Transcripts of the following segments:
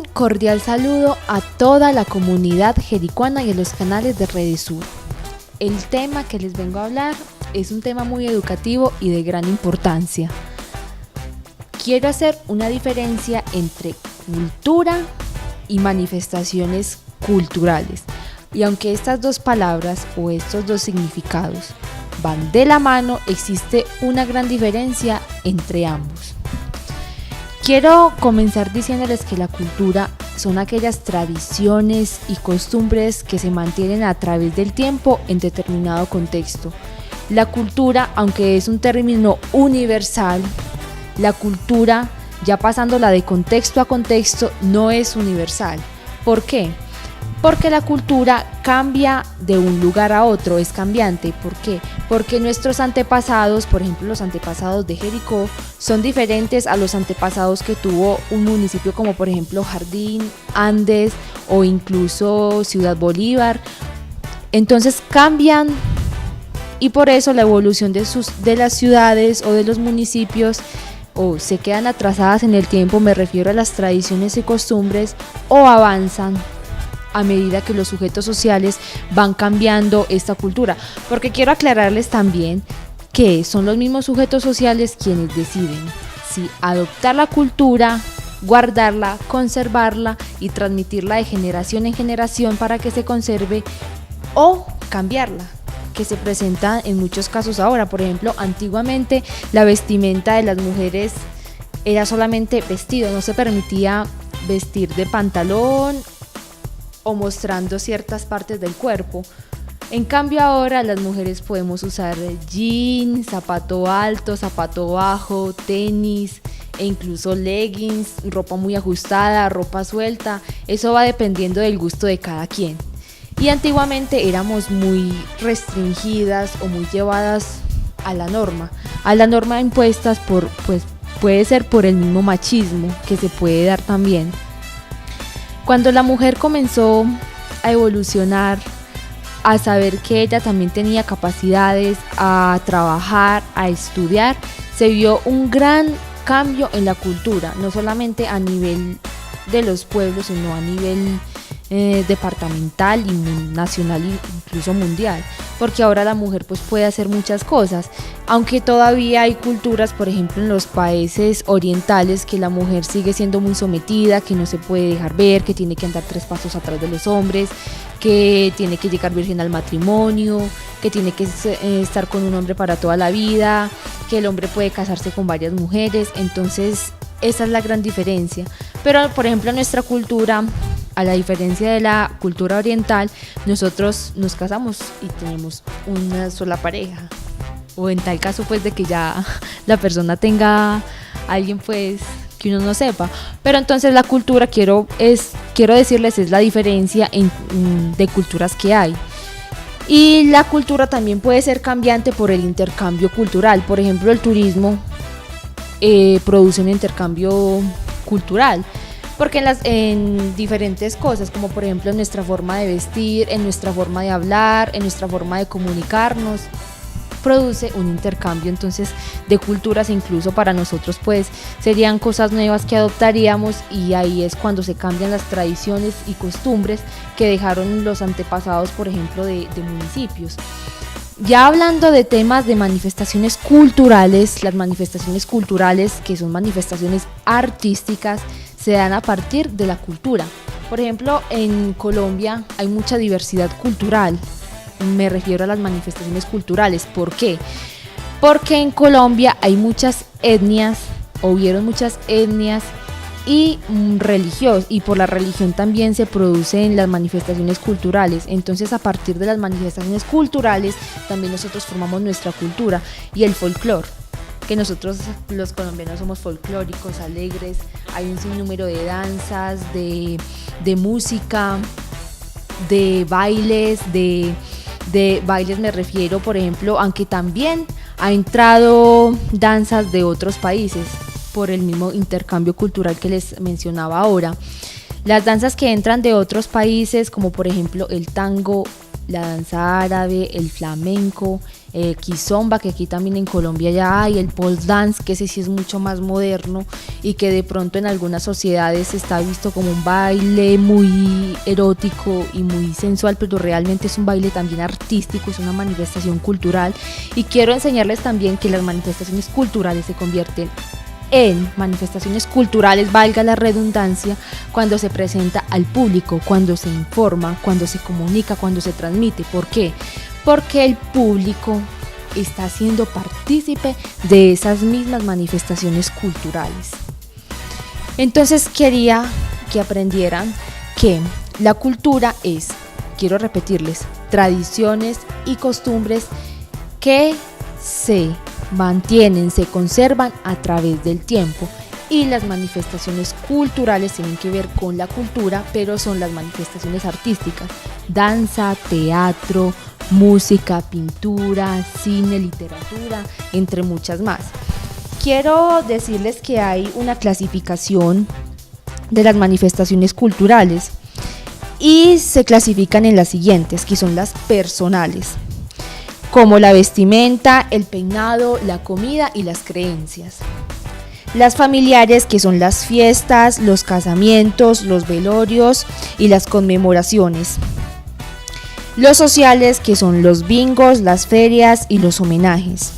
Un cordial saludo a toda la comunidad jericuana y a los canales de Redesur. El tema que les vengo a hablar es un tema muy educativo y de gran importancia. Quiero hacer una diferencia entre cultura y manifestaciones culturales. Y aunque estas dos palabras o estos dos significados van de la mano, existe una gran diferencia entre ambos. Quiero comenzar diciéndoles que la cultura son aquellas tradiciones y costumbres que se mantienen a través del tiempo en determinado contexto. La cultura, aunque es un término universal, la cultura, ya pasándola de contexto a contexto, no es universal. ¿Por qué? Porque la cultura cambia de un lugar a otro, es cambiante. ¿Por qué? Porque nuestros antepasados, por ejemplo los antepasados de Jericó, son diferentes a los antepasados que tuvo un municipio como por ejemplo Jardín, Andes o incluso Ciudad Bolívar. Entonces cambian y por eso la evolución de las ciudades o de los municipios o se quedan atrasadas en el tiempo, me refiero a las tradiciones y costumbres, o avanzan a medida que los sujetos sociales van cambiando esta cultura. Porque quiero aclararles también que son los mismos sujetos sociales quienes deciden si adoptar la cultura, guardarla, conservarla y transmitirla de generación en generación para que se conserve, o cambiarla, que se presenta en muchos casos ahora. Por ejemplo, antiguamente la vestimenta de las mujeres era solamente vestido, no se permitía vestir de pantalón o mostrando ciertas partes del cuerpo. En cambio ahora las mujeres podemos usar jeans, zapato alto, zapato bajo, tenis e incluso leggings, ropa muy ajustada, ropa suelta. Eso va dependiendo del gusto de cada quien. Y antiguamente éramos muy restringidas o muy llevadas a la norma impuestas por, pues puede ser por el mismo machismo que se puede dar también. Cuando la mujer comenzó a evolucionar, a saber que ella también tenía capacidades, a trabajar, a estudiar, se vio un gran cambio en la cultura, no solamente a nivel de los pueblos, sino a nivel departamental y nacional e incluso mundial, porque ahora la mujer pues puede hacer muchas cosas, aunque todavía hay culturas, por ejemplo en los países orientales, que la mujer sigue siendo muy sometida, que no se puede dejar ver, que tiene que andar 3 pasos atrás de los hombres, que tiene que llegar virgen al matrimonio, que tiene que estar con un hombre para toda la vida, que el hombre puede casarse con varias mujeres. Entonces esa es la gran diferencia. Pero por ejemplo en nuestra cultura, a la diferencia de la cultura oriental, nosotros nos casamos y tenemos una sola pareja, o en tal caso pues de que ya la persona tenga a alguien pues que uno no sepa. Pero entonces la cultura, quiero decirles, es la diferencia de culturas que hay. Y la cultura también puede ser cambiante por el intercambio cultural. Por ejemplo, el turismo produce un intercambio cultural, porque en diferentes cosas, como por ejemplo en nuestra forma de vestir, en nuestra forma de hablar, en nuestra forma de comunicarnos, produce un intercambio entonces de culturas. Incluso para nosotros pues serían cosas nuevas que adoptaríamos, y ahí es cuando se cambian las tradiciones y costumbres que dejaron los antepasados, por ejemplo de municipios. Ya hablando de temas de manifestaciones culturales, las manifestaciones culturales, que son manifestaciones artísticas, se dan a partir de la cultura. Por ejemplo, en Colombia hay mucha diversidad cultural. Me refiero a las manifestaciones culturales. ¿Por qué? Porque en Colombia hay muchas etnias, o hubieron muchas etnias y religiosas, y por la religión también se producen las manifestaciones culturales. Entonces a partir de las manifestaciones culturales también nosotros formamos nuestra cultura y el folclore, que nosotros los colombianos somos folclóricos, alegres. Hay un sinnúmero de danzas, de música, de bailes, de bailes me refiero, por ejemplo, aunque también ha entrado danzas de otros países por el mismo intercambio cultural que les mencionaba ahora. Las danzas que entran de otros países, como por ejemplo el tango, la danza árabe, el flamenco, kizomba, que aquí también en Colombia ya hay, el pole dance, que ese sí es mucho más moderno y que de pronto en algunas sociedades está visto como un baile muy erótico y muy sensual, pero realmente es un baile también artístico, es una manifestación cultural. Y quiero enseñarles también que las manifestaciones culturales se convierten en manifestaciones culturales, valga la redundancia, cuando se presenta al público, cuando se informa, cuando se comunica, cuando se transmite. ¿Por qué? Porque el público está siendo partícipe de esas mismas manifestaciones culturales. Entonces quería que aprendieran que la cultura es, quiero repetirles, tradiciones y costumbres que se mantienen, se conservan a través del tiempo, y las manifestaciones culturales tienen que ver con la cultura, pero son las manifestaciones artísticas: danza, teatro, música, pintura, cine, literatura, entre muchas más. Quiero decirles que hay una clasificación de las manifestaciones culturales y se clasifican en las siguientes, que son las personales, como la vestimenta, el peinado, la comida y las creencias. Las familiares, que son las fiestas, los casamientos, los velorios y las conmemoraciones. Los sociales, que son los bingos, las ferias y los homenajes.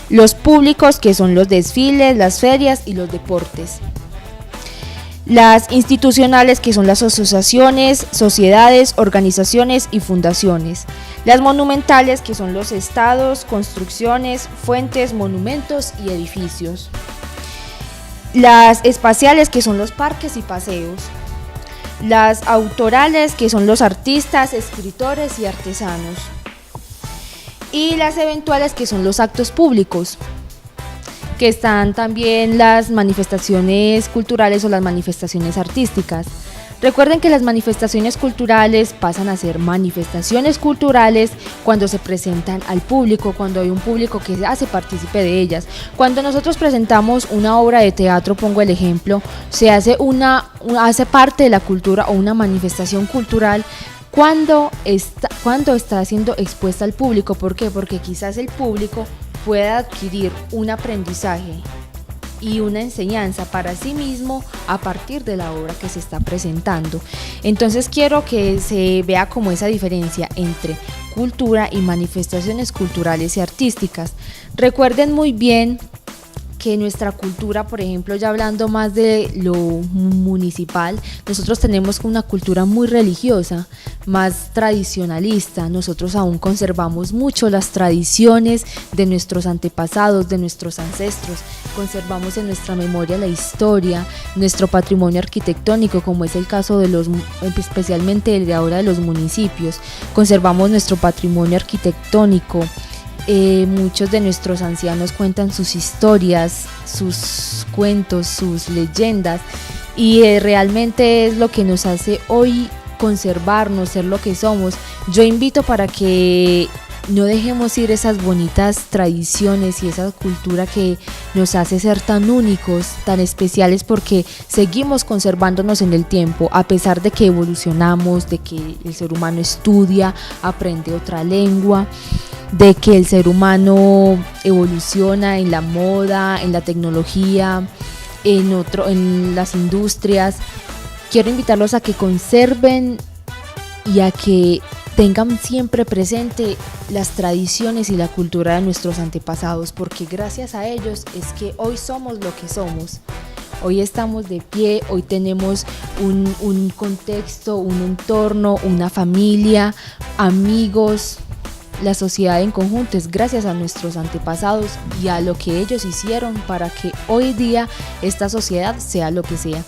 Los públicos, que son los desfiles, las ferias y los deportes. Las institucionales, que son las asociaciones, sociedades, organizaciones y fundaciones. Las monumentales, que son los estados, construcciones, fuentes, monumentos y edificios. Las espaciales, que son los parques y paseos. Las autorales, que son los artistas, escritores y artesanos. Y las eventuales, que son los actos públicos, que están también las manifestaciones culturales o las manifestaciones artísticas. Recuerden que las manifestaciones culturales pasan a ser manifestaciones culturales cuando se presentan al público, cuando hay un público que se hace partícipe de ellas. Cuando nosotros presentamos una obra de teatro, pongo el ejemplo, se hace hace parte de la cultura o una manifestación cultural cuando está siendo expuesta al público. ¿Por qué? Porque quizás el público pueda adquirir un aprendizaje y una enseñanza para sí mismo a partir de la obra que se está presentando. Entonces quiero que se vea como esa diferencia entre cultura y manifestaciones culturales y artísticas. Recuerden muy bien que nuestra cultura, por ejemplo, ya hablando más de lo municipal, nosotros tenemos una cultura muy religiosa, más tradicionalista. Nosotros aún conservamos mucho las tradiciones de nuestros antepasados, de nuestros ancestros. Conservamos en nuestra memoria la historia, nuestro patrimonio arquitectónico, como es el caso de especialmente el de ahora de los municipios. Conservamos nuestro patrimonio arquitectónico. Muchos de nuestros ancianos cuentan sus historias, sus cuentos, sus leyendas, y realmente es lo que nos hace hoy conservarnos, ser lo que somos. Yo invito para que no dejemos ir esas bonitas tradiciones y esa cultura que nos hace ser tan únicos, tan especiales, porque seguimos conservándonos en el tiempo, a pesar de que evolucionamos, de que el ser humano estudia, aprende otra lengua, de que el ser humano evoluciona en la moda, en la tecnología, en las industrias. Quiero invitarlos a que conserven y a que tengan siempre presente las tradiciones y la cultura de nuestros antepasados, porque gracias a ellos es que hoy somos lo que somos. Hoy estamos de pie, hoy tenemos un contexto, un entorno, una familia, amigos. La sociedad en conjunto es gracias a nuestros antepasados y a lo que ellos hicieron para que hoy día esta sociedad sea lo que sea.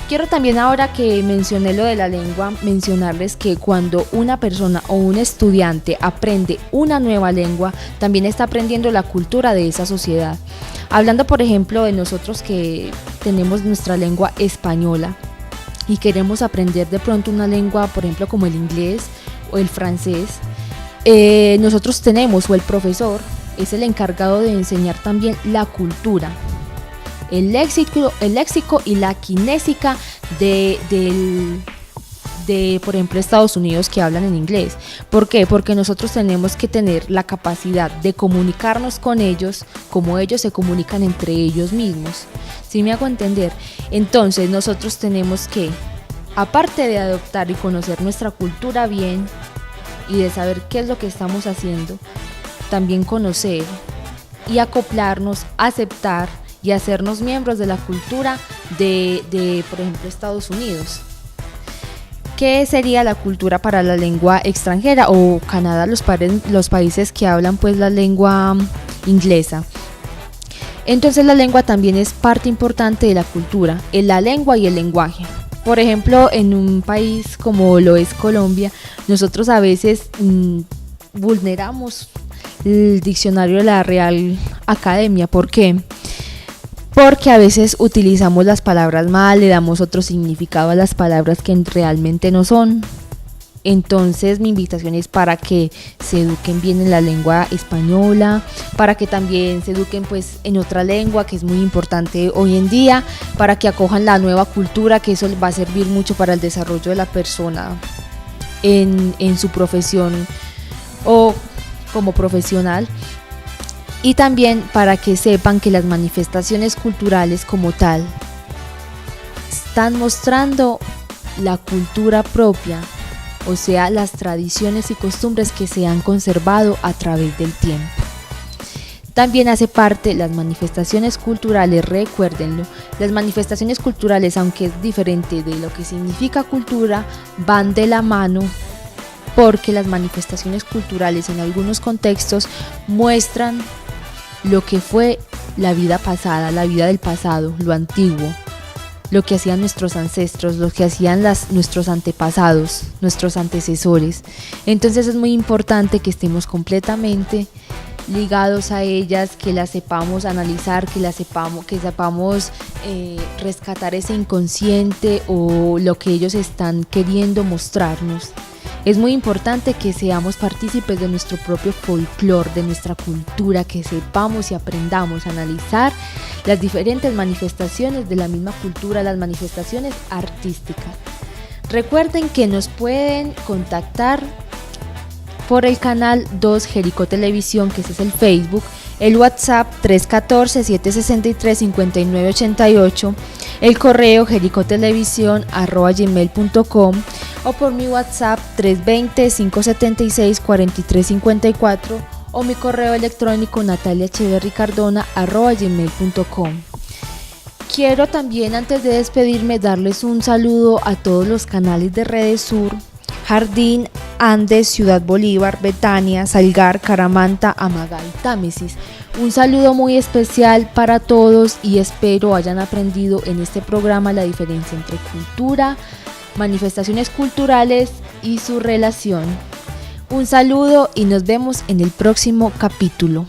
Quiero también, ahora que mencioné lo de la lengua, mencionarles que cuando una persona o un estudiante aprende una nueva lengua, también está aprendiendo la cultura de esa sociedad. Hablando, por ejemplo, de nosotros que tenemos nuestra lengua española y queremos aprender de pronto una lengua, por ejemplo, como el inglés o el francés, nosotros tenemos, o el profesor es el encargado de enseñar también la cultura, el léxico y la kinésica de de, por ejemplo, Estados Unidos que hablan en inglés. ¿Por qué? Porque nosotros tenemos que tener la capacidad de comunicarnos con ellos como ellos se comunican entre ellos mismos. ¿Sí me hago entender? Entonces nosotros tenemos que, aparte de adoptar y conocer nuestra cultura bien y de saber qué es lo que estamos haciendo, también conocer y acoplarnos, aceptar y hacernos miembros de la cultura de por ejemplo, Estados Unidos. ¿Qué sería la cultura para la lengua extranjera? O Canadá, los países que hablan pues la lengua inglesa. Entonces la lengua también es parte importante de la cultura, en la lengua y el lenguaje. Por ejemplo, en un país como lo es Colombia, nosotros a veces vulneramos el diccionario de la Real Academia. ¿Por qué? Porque a veces utilizamos las palabras mal, le damos otro significado a las palabras que realmente no son. Entonces mi invitación es para que se eduquen bien en la lengua española, para que también se eduquen pues en otra lengua que es muy importante hoy en día, para que acojan la nueva cultura, que eso les va a servir mucho para el desarrollo de la persona en su profesión o como profesional. Y también para que sepan que las manifestaciones culturales como tal están mostrando la cultura propia, o sea, las tradiciones y costumbres que se han conservado a través del tiempo. También hace parte las manifestaciones culturales, recuérdenlo, las manifestaciones culturales, aunque es diferente de lo que significa cultura, van de la mano, porque las manifestaciones culturales en algunos contextos muestran lo que fue la vida pasada, la vida del pasado, lo antiguo, lo que hacían nuestros ancestros, lo que hacían nuestros antepasados, nuestros antecesores. Entonces es muy importante que estemos completamente ligados a ellas, que las sepamos analizar, que sepamos rescatar ese inconsciente o lo que ellos están queriendo mostrarnos. Es muy importante que seamos partícipes de nuestro propio folclore, de nuestra cultura, que sepamos y aprendamos a analizar las diferentes manifestaciones de la misma cultura, las manifestaciones artísticas. Recuerden que nos pueden contactar por el canal 2 Jericó Televisión, que ese es el Facebook, el WhatsApp 314-763-5988, el correo jericotelevisión@gmail.com o por mi WhatsApp 320-576-4354 o mi correo electrónico nataliaecheverrycardona@gmail.com. Quiero también, antes de despedirme, darles un saludo a todos los canales de Redes Sur: Jardín, Andes, Ciudad Bolívar, Betania, Salgar, Caramanta, Amagá y Támesis. Un saludo muy especial para todos y espero hayan aprendido en este programa la diferencia entre cultura, manifestaciones culturales y su relación. Un saludo y nos vemos en el próximo capítulo.